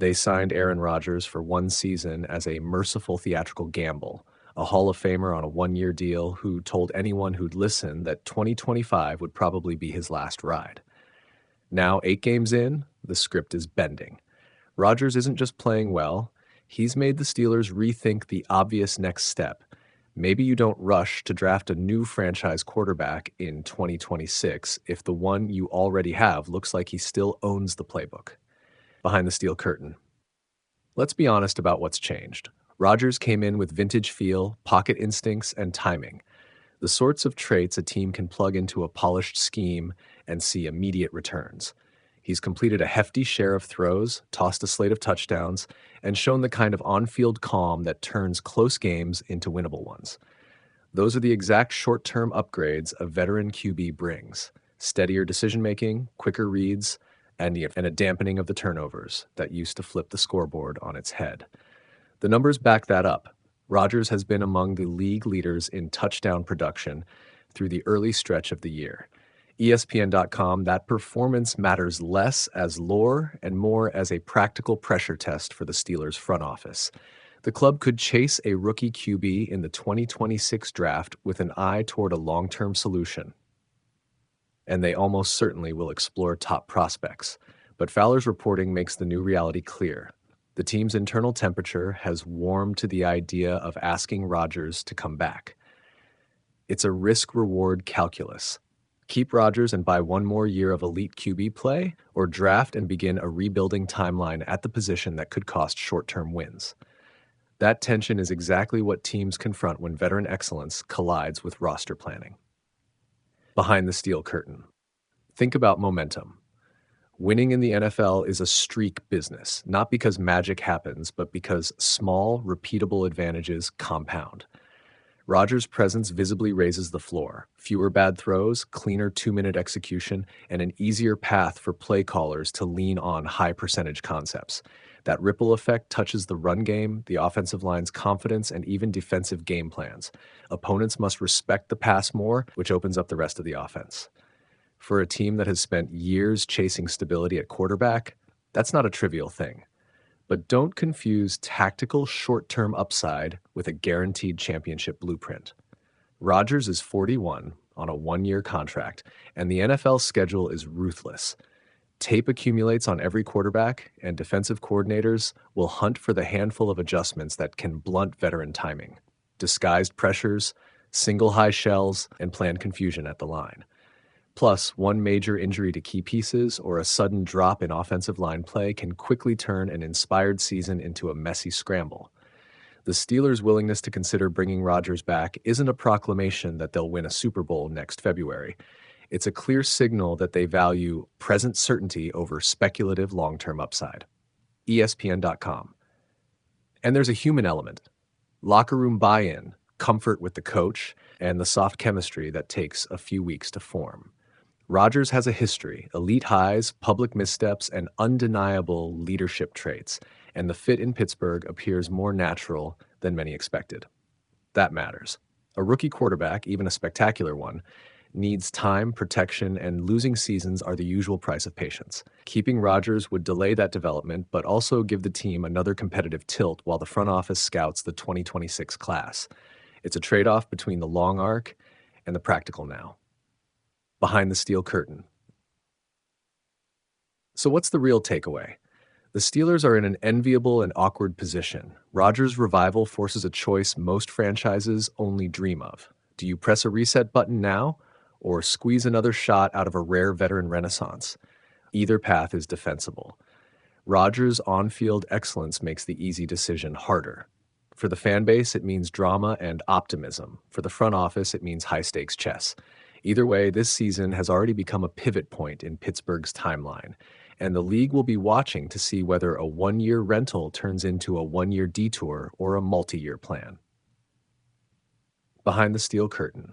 They signed Aaron Rodgers for one season as a merciful theatrical gamble, a Hall of Famer on a one-year deal who told anyone who'd listen that 2025 would probably be his last ride. Now, 8 games in, the script is bending. Rodgers isn't just playing well, he's made the Steelers rethink the obvious next step. Maybe you don't rush to draft a new franchise quarterback in 2026 if the one you already have looks like he still owns the playbook. Behind the steel curtain. Let's be honest about what's changed. Rodgers came in with vintage feel, pocket instincts, and timing, the sorts of traits a team can plug into a polished scheme and see immediate returns. He's completed a hefty share of throws, tossed a slate of touchdowns, and shown the kind of on-field calm that turns close games into winnable ones. Those are the exact short-term upgrades a veteran QB brings: steadier decision-making, quicker reads, and a dampening of the turnovers that used to flip the scoreboard on its head. The numbers back that up. Rodgers has been among the league leaders in touchdown production through the early stretch of the year. ESPN.com, that performance matters less as lore and more as a practical pressure test for the Steelers' front office. The club could chase a rookie QB in the 2026 draft with an eye toward a long-term solution, and they almost certainly will explore top prospects. But Fowler's reporting makes the new reality clear. The team's internal temperature has warmed to the idea of asking Rodgers to come back. It's a risk-reward calculus. Keep Rodgers and buy one more year of elite QB play, or draft and begin a rebuilding timeline at the position that could cost short-term wins. That tension is exactly what teams confront when veteran excellence collides with roster planning. Behind the steel curtain. Think about momentum. Winning in the NFL is a streak business, not because magic happens, but because small, repeatable advantages compound. Rodgers' presence visibly raises the floor: fewer bad throws, cleaner 2-minute execution, and an easier path for play callers to lean on high-percentage concepts. That ripple effect touches the run game, the offensive line's confidence, and even defensive game plans. Opponents must respect the pass more, which opens up the rest of the offense. For a team that has spent years chasing stability at quarterback, that's not a trivial thing. But don't confuse tactical short-term upside with a guaranteed championship blueprint. Rodgers is 41 on a one-year contract, and the NFL schedule is ruthless. Tape accumulates on every quarterback, and defensive coordinators will hunt for the handful of adjustments that can blunt veteran timing: disguised pressures, single high shells, and planned confusion at the line. Plus, one major injury to key pieces or a sudden drop in offensive line play can quickly turn an inspired season into a messy scramble. The Steelers' willingness to consider bringing Rodgers back isn't a proclamation that they'll win a Super Bowl next February. It's a clear signal that they value present certainty over speculative long-term upside. ESPN.com. And there's a human element: locker room buy-in, comfort with the coach, and the soft chemistry that takes a few weeks to form. Rodgers has a history: elite highs, public missteps, and undeniable leadership traits, and the fit in Pittsburgh appears more natural than many expected. That matters. A rookie quarterback, even a spectacular one, needs time, protection, and losing seasons are the usual price of patience. Keeping Rodgers would delay that development, but also give the team another competitive tilt while the front office scouts the 2026 class. It's a trade-off between the long arc and the practical now. Behind the steel curtain. So what's the real takeaway? The Steelers are in an enviable and awkward position. Rodgers' revival forces a choice most franchises only dream of. Do you press a reset button now, or squeeze another shot out of a rare veteran renaissance? Either path is defensible. Rodgers' on-field excellence makes the easy decision harder. For the fan base, it means drama and optimism. For the front office, it means high-stakes chess. Either way, this season has already become a pivot point in Pittsburgh's timeline, and the league will be watching to see whether a one-year rental turns into a one-year detour or a multi-year plan. Behind the steel curtain.